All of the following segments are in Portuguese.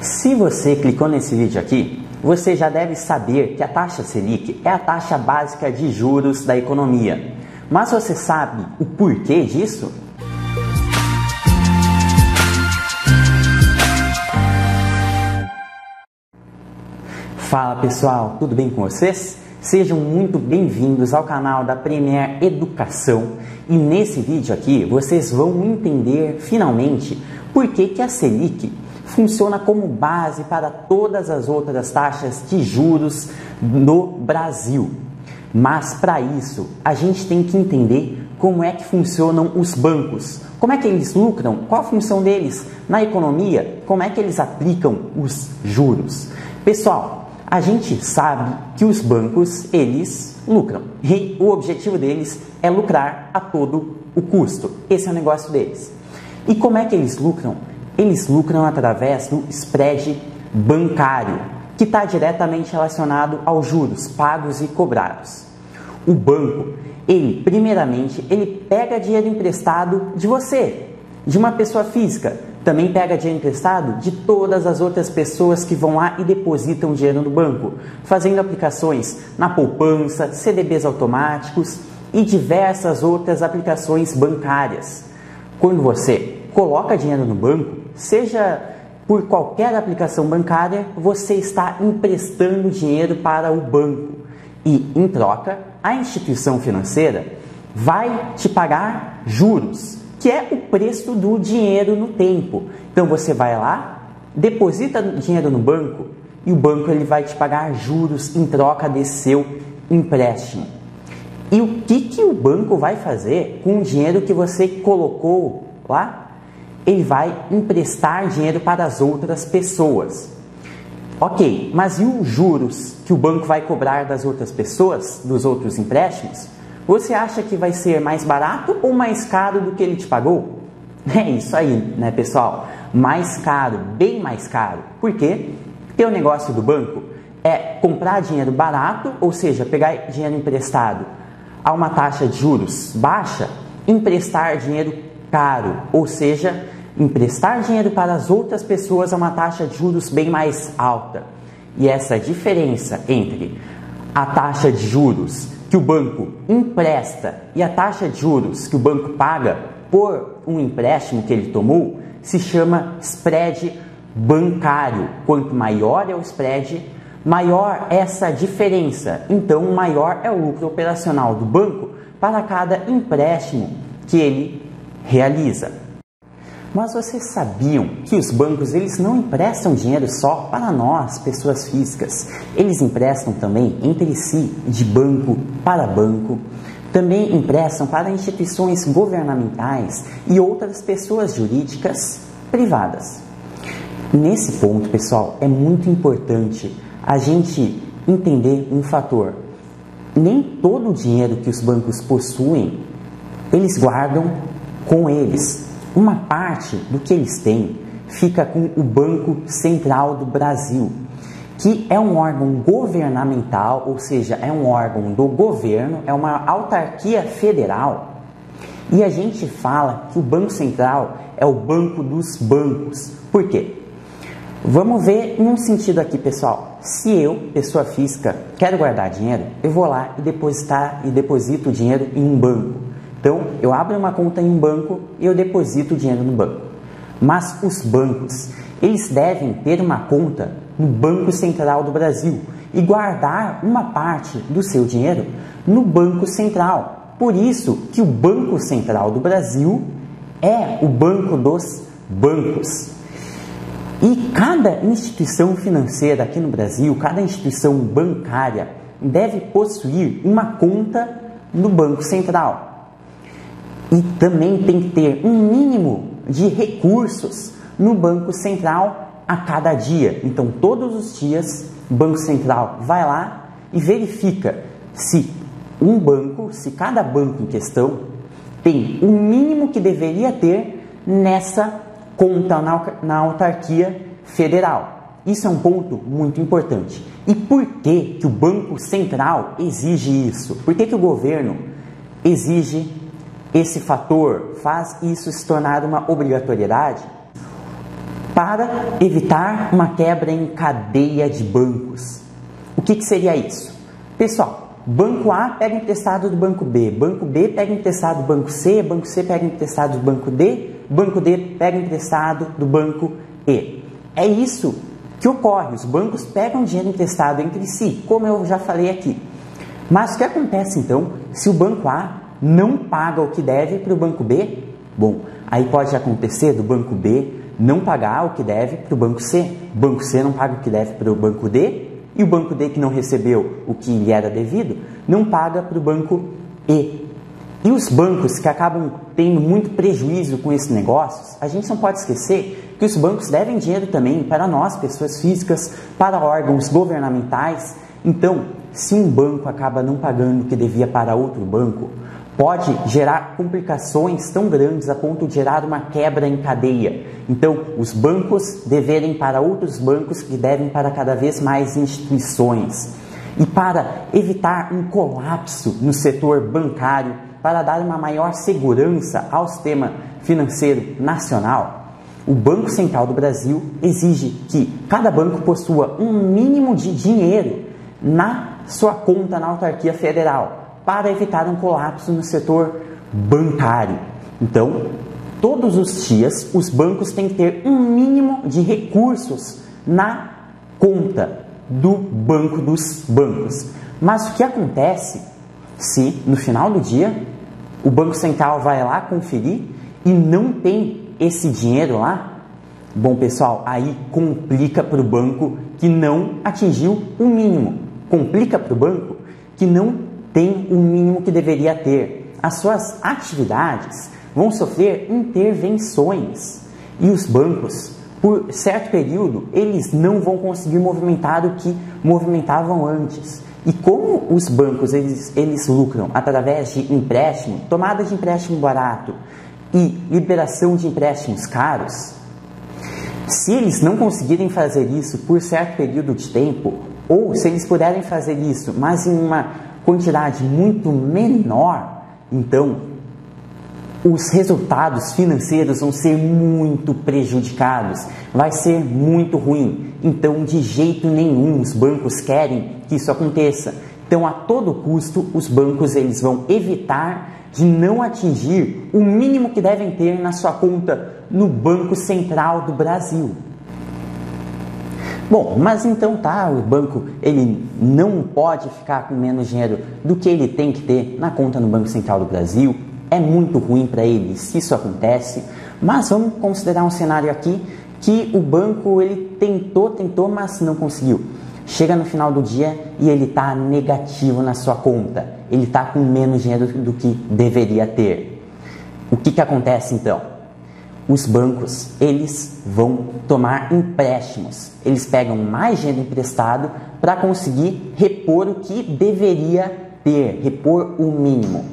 Se você clicou nesse vídeo aqui, você já deve saber que a taxa Selic é a taxa básica de juros da economia. Mas você sabe o porquê disso? Fala pessoal, tudo bem com vocês? Sejam muito bem-vindos ao canal da Premier Educação e nesse vídeo aqui vocês vão entender finalmente por que a Selic funciona como base para todas as outras taxas de juros no Brasil. Mas para isso a gente tem que entender como é que funcionam os bancos, como é que eles lucram, qual a função deles na economia, como é que eles aplicam os juros. Pessoal, a gente sabe que os bancos, eles lucram. E o objetivo deles é lucrar a todo o custo. Esse é o negócio deles. E como é que eles lucram? Eles lucram através do spread bancário, que está diretamente relacionado aos juros pagos e cobrados. O banco, primeiramente, ele pega dinheiro emprestado de você, de uma pessoa física. Também pega dinheiro emprestado de todas as outras pessoas que vão lá e depositam dinheiro no banco, fazendo aplicações na poupança, CDBs automáticos e diversas outras aplicações bancárias. Quando você coloca dinheiro no banco, seja por qualquer aplicação bancária, você está emprestando dinheiro para o banco e, em troca, a instituição financeira vai te pagar juros, que é o preço do dinheiro no tempo. Então você vai lá, deposita dinheiro no banco e o banco ele vai te pagar juros em troca desse seu empréstimo. E o que o banco vai fazer com o dinheiro que você colocou lá? Ele vai emprestar dinheiro para as outras pessoas. Ok, mas e os juros que o banco vai cobrar das outras pessoas, dos outros empréstimos? Você acha que vai ser mais barato ou mais caro do que ele te pagou? É isso aí, né, pessoal? Mais caro, bem mais caro. Por quê? Porque o negócio do banco é comprar dinheiro barato, ou seja, pegar dinheiro emprestado a uma taxa de juros baixa, emprestar dinheiro caro, ou seja, emprestar dinheiro para as outras pessoas a uma taxa de juros bem mais alta. E essa diferença entre a taxa de juros que o banco empresta e a taxa de juros que o banco paga por um empréstimo que ele tomou se chama spread bancário. Quanto maior é o spread, maior essa diferença. Então, maior é o lucro operacional do banco para cada empréstimo que ele realiza. Mas vocês sabiam que os bancos eles não emprestam dinheiro só para nós, pessoas físicas. Eles emprestam também entre si, de banco para banco. Também emprestam para instituições governamentais e outras pessoas jurídicas privadas. Nesse ponto, pessoal, é muito importante a gente entender um fator. Nem todo o dinheiro que os bancos possuem, eles guardam com eles. Uma parte do que eles têm fica com o Banco Central do Brasil, que é um órgão governamental, ou seja, é um órgão do governo, é uma autarquia federal. E a gente fala que o Banco Central é o banco dos bancos. Por quê? Vamos ver em um sentido aqui, pessoal. Se eu, pessoa física, quero guardar dinheiro, eu vou lá e deposito o dinheiro em um banco. Então, eu abro uma conta em um banco e eu deposito o dinheiro no banco. Mas os bancos, eles devem ter uma conta no Banco Central do Brasil e guardar uma parte do seu dinheiro no Banco Central. Por isso que o Banco Central do Brasil é o banco dos bancos. E cada instituição financeira aqui no Brasil, cada instituição bancária, deve possuir uma conta no Banco Central. E também tem que ter um mínimo de recursos no Banco Central a cada dia. Então, todos os dias, o Banco Central vai lá e verifica se cada banco em questão tem o mínimo que deveria ter nessa conta na autarquia federal. Isso é um ponto muito importante. E por que o Banco Central exige isso? Por que o governo exige esse fator, faz isso se tornar uma obrigatoriedade? para evitar uma quebra em cadeia de bancos. O que seria isso? Pessoal, banco A pega emprestado do banco B pega emprestado do banco C pega emprestado do banco D pega emprestado do banco E. É isso que ocorre, os bancos pegam dinheiro emprestado entre si, como eu já falei aqui. Mas o que acontece então se o banco A não paga o que deve para o banco B? Bom, aí pode acontecer do banco B não pagar o que deve para o banco C, o banco C não paga o que deve para o banco D, e o banco D, que não recebeu o que lhe era devido, não paga para o banco E. E os bancos que acabam tendo muito prejuízo com esses negócios, a gente não pode esquecer que os bancos devem dinheiro também para nós, pessoas físicas, para órgãos governamentais. Então, se um banco acaba não pagando o que devia para outro banco, pode gerar complicações tão grandes a ponto de gerar uma quebra em cadeia. Então, os bancos deverem para outros bancos que devem para cada vez mais instituições. E para evitar um colapso no setor bancário, para dar uma maior segurança ao sistema financeiro nacional, o Banco Central do Brasil exige que cada banco possua um mínimo de dinheiro na sua conta na autarquia federal, para evitar um colapso no setor bancário. Então, todos os dias, os bancos têm que ter um mínimo de recursos na conta do banco dos bancos. Mas o que acontece se, no final do dia, o Banco Central vai lá conferir e não tem esse dinheiro lá? Bom, pessoal, aí complica para o banco que não atingiu o mínimo. Complica para o banco que não tem o mínimo que deveria ter. As suas atividades vão sofrer intervenções. E os bancos, por certo período, eles não vão conseguir movimentar o que movimentavam antes. E como os bancos eles lucram através de empréstimo, tomada de empréstimo barato e liberação de empréstimos caros, se eles não conseguirem fazer isso por certo período de tempo, ou se eles puderem fazer isso, mas em uma quantidade muito menor, então os resultados financeiros vão ser muito prejudicados, vai ser muito ruim. Então, de jeito nenhum, os bancos querem que isso aconteça. Então, a todo custo, os bancos eles vão evitar de não atingir o mínimo que devem ter na sua conta no Banco Central do Brasil. Bom, mas então tá, o banco ele não pode ficar com menos dinheiro do que ele tem que ter na conta no Banco Central do Brasil. É muito ruim para ele se isso acontece, mas vamos considerar um cenário aqui que o banco ele tentou, mas não conseguiu. Chega no final do dia e ele está negativo na sua conta, ele está com menos dinheiro do que deveria ter. O que acontece então? Os bancos eles vão tomar empréstimos, eles pegam mais dinheiro emprestado para conseguir repor o que deveria ter, repor o mínimo.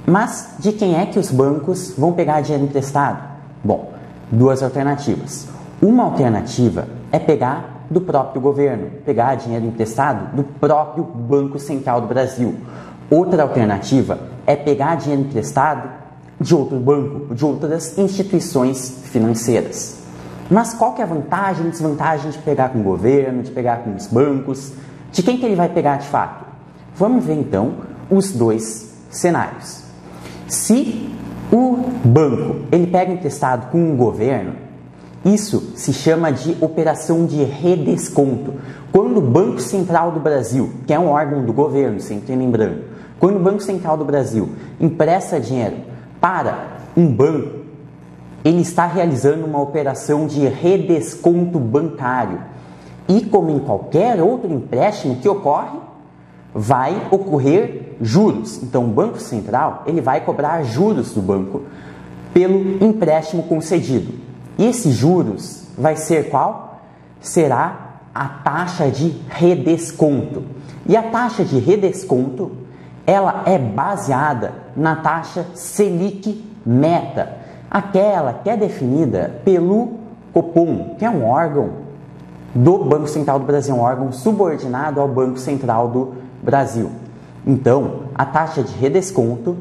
Mas de quem é que os bancos vão pegar dinheiro emprestado? Bom, duas alternativas. Uma alternativa é pegar do próprio governo, pegar dinheiro emprestado do próprio Banco Central do Brasil. Outra alternativa é pegar dinheiro emprestado de outro banco, de outras instituições financeiras. Mas qual que é a vantagem e desvantagem de pegar com o governo, de pegar com os bancos? De quem que ele vai pegar de fato? Vamos ver então os dois cenários. Se o banco ele pega emprestado com o governo, isso se chama de operação de redesconto. Quando o Banco Central do Brasil, que é um órgão do governo, sempre lembrando, quando o Banco Central do Brasil empresta dinheiro para um banco, ele está realizando uma operação de redesconto bancário. E como em qualquer outro empréstimo que ocorre, vai ocorrer juros. Então o Banco Central ele vai cobrar juros do banco pelo empréstimo concedido. E esses juros vai ser qual? Será a taxa de redesconto. E a taxa de redesconto ela é baseada na taxa Selic meta, aquela que é definida pelo Copom, que é um órgão do Banco Central do Brasil, um órgão subordinado ao Banco Central do Brasil. Então, a taxa de redesconto,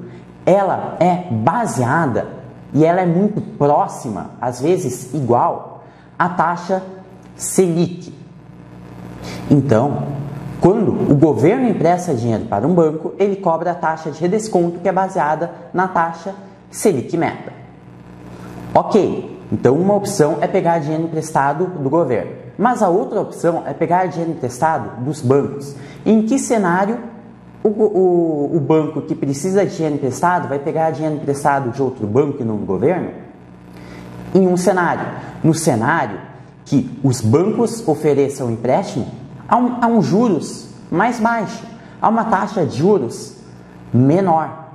ela é baseada e ela é muito próxima, às vezes igual, a taxa Selic. Então, quando o governo empresta dinheiro para um banco, ele cobra a taxa de redesconto que é baseada na taxa Selic Meta. Ok, então uma opção é pegar dinheiro emprestado do governo, mas a outra opção é pegar dinheiro emprestado dos bancos. Em que cenário o banco que precisa de dinheiro emprestado vai pegar dinheiro emprestado de outro banco e não do governo? Em um cenário, no cenário que os bancos ofereçam empréstimo a um juros mais baixo, a uma taxa de juros menor.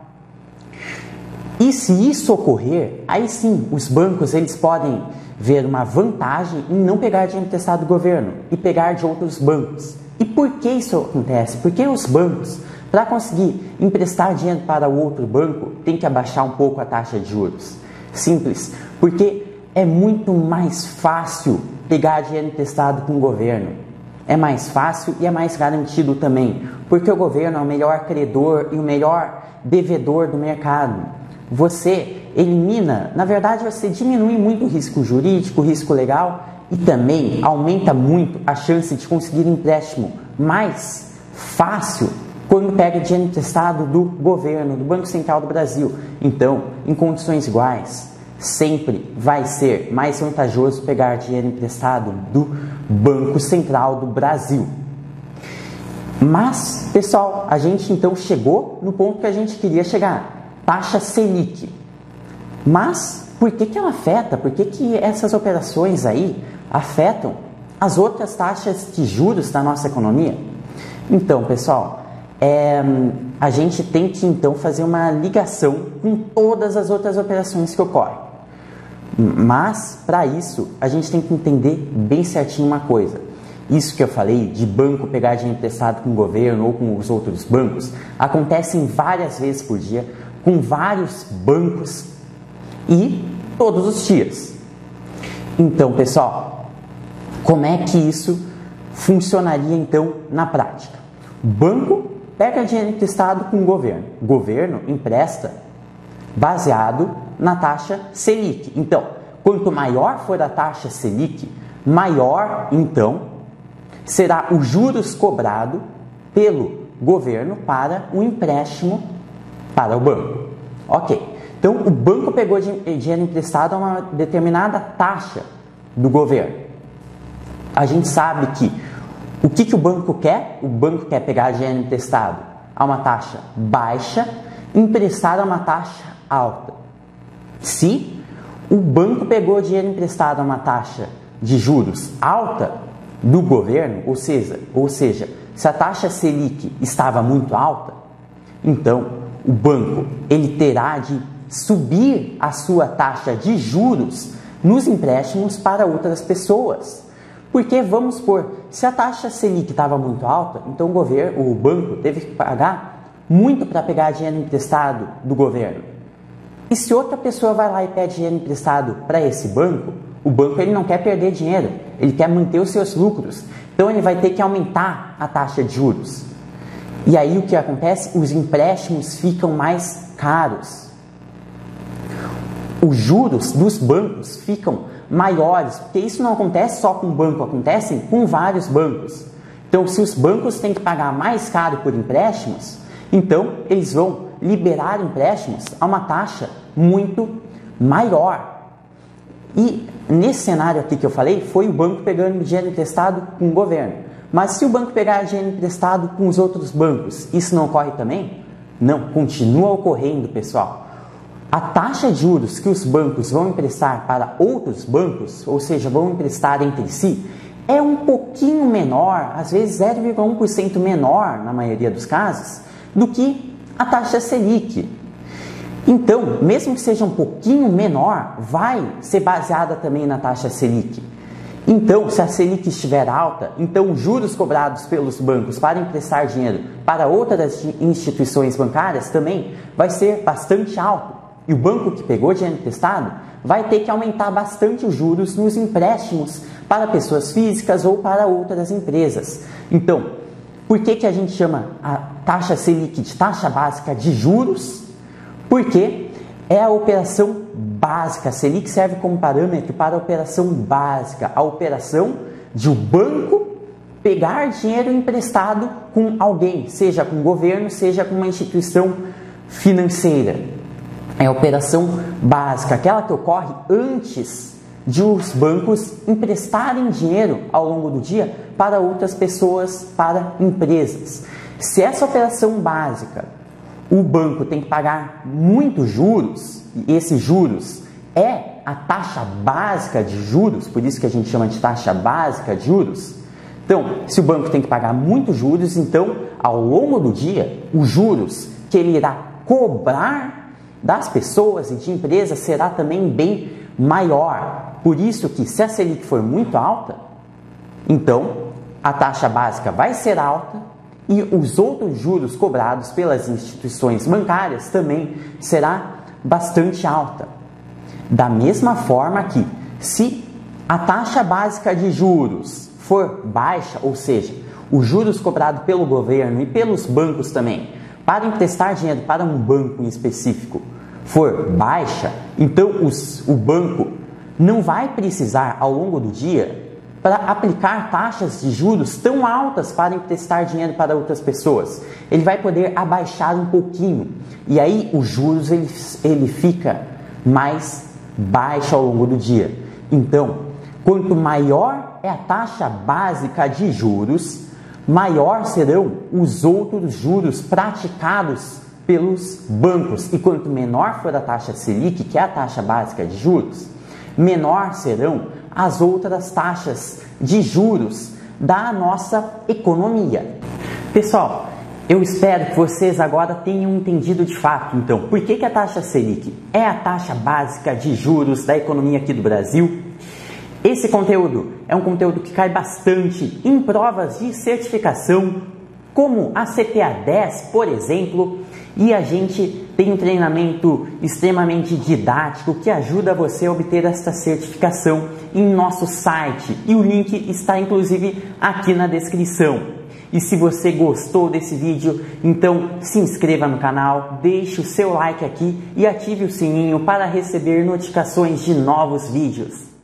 E se isso ocorrer, aí sim, os bancos eles podem ver uma vantagem em não pegar dinheiro emprestado do governo e pegar de outros bancos. E por que isso acontece? Porque os bancos, para conseguir emprestar dinheiro para o outro banco, tem que abaixar um pouco a taxa de juros. Simples, porque é muito mais fácil pegar dinheiro emprestado com o governo. É mais fácil e é mais garantido também, porque o governo é o melhor credor e o melhor devedor do mercado. Você elimina, na verdade você diminui muito o risco jurídico, o risco legal e também aumenta muito a chance de conseguir empréstimo mais fácil quando pega dinheiro emprestado do governo, do Banco Central do Brasil. Então, em condições iguais, sempre vai ser mais vantajoso pegar dinheiro emprestado do Banco Central do Brasil. Mas, pessoal, a gente então chegou no ponto que a gente queria chegar. Taxa Selic. Mas por que ela afeta? Por que essas operações aí afetam as outras taxas de juros da nossa economia? Então, pessoal, a gente tem que então fazer uma ligação com todas as outras operações que ocorrem. Mas, para isso, a gente tem que entender bem certinho uma coisa. Isso que eu falei de banco pegar dinheiro emprestado com o governo ou com os outros bancos, acontecem várias vezes por dia, com vários bancos e todos os dias. Então, pessoal, como é que isso funcionaria então na prática? O banco pega dinheiro emprestado com o governo. O governo empresta baseado na taxa Selic. Então, quanto maior for a taxa Selic, maior então será os juros cobrado pelo governo para o empréstimo para o banco. Ok, então o banco pegou dinheiro emprestado a uma determinada taxa do governo. A gente sabe que o que o banco quer? O banco quer pegar dinheiro emprestado a uma taxa baixa, emprestar a uma taxa alta. Se o banco pegou dinheiro emprestado a uma taxa de juros alta do governo, ou seja, se a taxa Selic estava muito alta, então o banco ele terá de subir a sua taxa de juros nos empréstimos para outras pessoas. Porque, vamos supor, se a taxa Selic estava muito alta, então o banco teve que pagar muito para pegar dinheiro emprestado do governo. E se outra pessoa vai lá e pede dinheiro emprestado para esse banco, o banco ele não quer perder dinheiro, ele quer manter os seus lucros. Então ele vai ter que aumentar a taxa de juros. E aí o que acontece? Os empréstimos ficam mais caros. Os juros dos bancos ficam maiores, porque isso não acontece só com um banco, acontece com vários bancos. Então, se os bancos têm que pagar mais caro por empréstimos, então eles vão liberar empréstimos a uma taxa muito maior. E nesse cenário aqui que eu falei, foi o banco pegando dinheiro emprestado com o governo. Mas se o banco pegar dinheiro emprestado com os outros bancos, isso não ocorre também? Não, continua ocorrendo, pessoal. A taxa de juros que os bancos vão emprestar para outros bancos, ou seja, vão emprestar entre si, é um pouquinho menor, às vezes 0,1% menor, na maioria dos casos, do que a taxa Selic. Então, mesmo que seja um pouquinho menor, vai ser baseada também na taxa Selic. Então, se a Selic estiver alta, então os juros cobrados pelos bancos para emprestar dinheiro para outras instituições bancárias também vai ser bastante alto. E o banco que pegou dinheiro emprestado vai ter que aumentar bastante os juros nos empréstimos para pessoas físicas ou para outras empresas. Então, por que a gente chama a taxa Selic de taxa básica de juros? Porque é a operação básica. A Selic serve como parâmetro para a operação básica, a operação de o banco pegar dinheiro emprestado com alguém, seja com o governo, seja com uma instituição financeira. É a operação básica, aquela que ocorre antes de os bancos emprestarem dinheiro ao longo do dia para outras pessoas, para empresas. Se essa operação básica, o banco tem que pagar muitos juros, e esses juros é a taxa básica de juros, por isso que a gente chama de taxa básica de juros. Então, se o banco tem que pagar muitos juros, então, ao longo do dia, os juros que ele irá cobrar das pessoas e de empresas será também bem maior. Por isso que, se a Selic for muito alta, então, a taxa básica vai ser alta e os outros juros cobrados pelas instituições bancárias também será bastante alta. Da mesma forma que, se a taxa básica de juros for baixa, ou seja, os juros cobrados pelo governo e pelos bancos também, para emprestar dinheiro para um banco em específico, for baixa, então o banco não vai precisar, ao longo do dia, para aplicar taxas de juros tão altas para emprestar dinheiro para outras pessoas. Ele vai poder abaixar um pouquinho. E aí os juros ele fica mais baixo ao longo do dia. Então, quanto maior é a taxa básica de juros, maior serão os outros juros praticados pelos bancos. E quanto menor for a taxa Selic, que é a taxa básica de juros, menor serão as outras taxas de juros da nossa economia. Pessoal, eu espero que vocês agora tenham entendido de fato, então, por que a taxa Selic é a taxa básica de juros da economia aqui do Brasil. Esse conteúdo é um conteúdo que cai bastante em provas de certificação, como a CPA 10, por exemplo, e a gente tem um treinamento extremamente didático que ajuda você a obter esta certificação em nosso site, e o link está inclusive aqui na descrição. E se você gostou desse vídeo, então se inscreva no canal, deixe o seu like aqui e ative o sininho para receber notificações de novos vídeos.